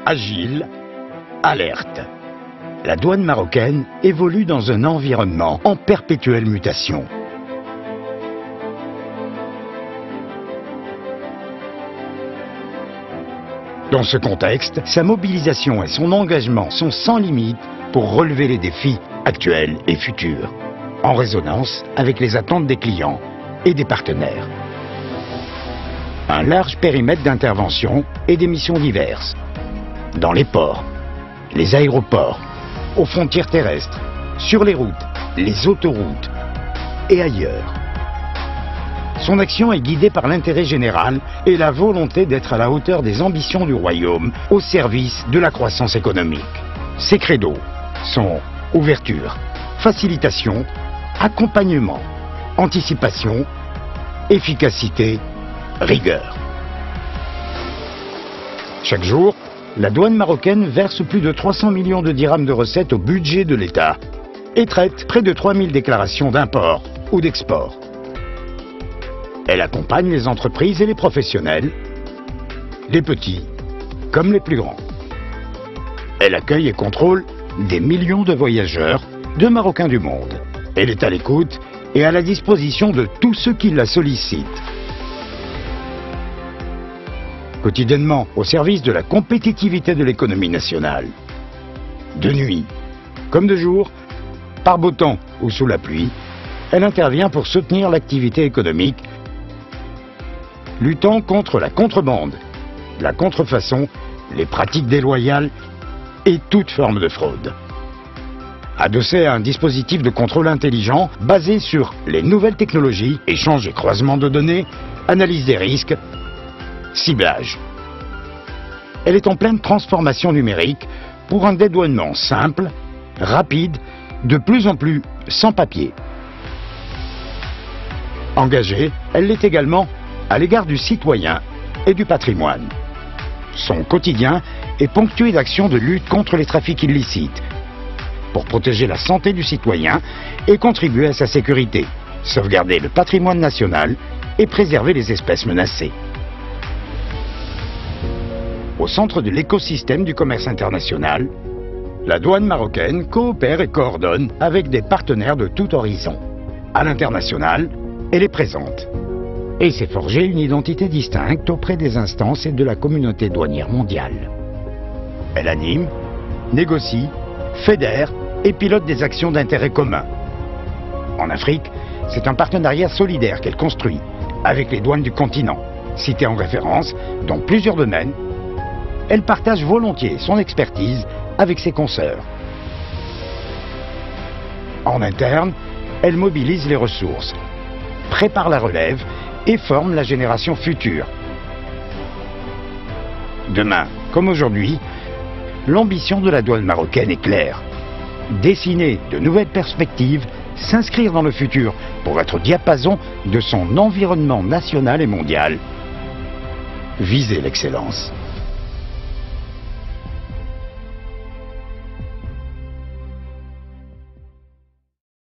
Agile, alerte. La douane marocaine évolue dans un environnement en perpétuelle mutation. Dans ce contexte, sa mobilisation et son engagement sont sans limite pour relever les défis actuels et futurs, en résonance avec les attentes des clients et des partenaires. Un large périmètre d'intervention et des missions diverses. Dans les ports, les aéroports, aux frontières terrestres, sur les routes, les autoroutes et ailleurs. Son action est guidée par l'intérêt général et la volonté d'être à la hauteur des ambitions du royaume au service de la croissance économique. Ses credos sont ouverture, facilitation, accompagnement, anticipation, efficacité, rigueur. Chaque jour, la douane marocaine verse plus de 300 millions de dirhams de recettes au budget de l'État et traite près de 3000 déclarations d'import ou d'export. Elle accompagne les entreprises et les professionnels, les petits comme les plus grands. Elle accueille et contrôle des millions de voyageurs, de Marocains du monde. Elle est à l'écoute et à la disposition de tous ceux qui la sollicitent. Quotidiennement au service de la compétitivité de l'économie nationale. De nuit, comme de jour, par beau temps ou sous la pluie, elle intervient pour soutenir l'activité économique, luttant contre la contrebande, la contrefaçon, les pratiques déloyales et toute forme de fraude. Adossée à un dispositif de contrôle intelligent basé sur les nouvelles technologies, échange et croisement de données, analyse des risques, ciblage. Elle est en pleine transformation numérique pour un dédouanement simple, rapide, de plus en plus sans papier. Engagée, elle l'est également à l'égard du citoyen et du patrimoine. Son quotidien est ponctué d'actions de lutte contre les trafics illicites pour protéger la santé du citoyen et contribuer à sa sécurité, sauvegarder le patrimoine national et préserver les espèces menacées. Au centre de l'écosystème du commerce international, la douane marocaine coopère et coordonne avec des partenaires de tout horizon. À l'international, elle est présente et s'est forgée une identité distincte auprès des instances et de la communauté douanière mondiale. Elle anime, négocie, fédère et pilote des actions d'intérêt commun. En Afrique, c'est un partenariat solidaire qu'elle construit avec les douanes du continent, citées en référence dans plusieurs domaines. Elle partage volontiers son expertise avec ses consoeurs. En interne, elle mobilise les ressources, prépare la relève et forme la génération future. Demain, comme aujourd'hui, l'ambition de la douane marocaine est claire. Dessiner de nouvelles perspectives, s'inscrire dans le futur pour être au diapason de son environnement national et mondial. Viser l'excellence.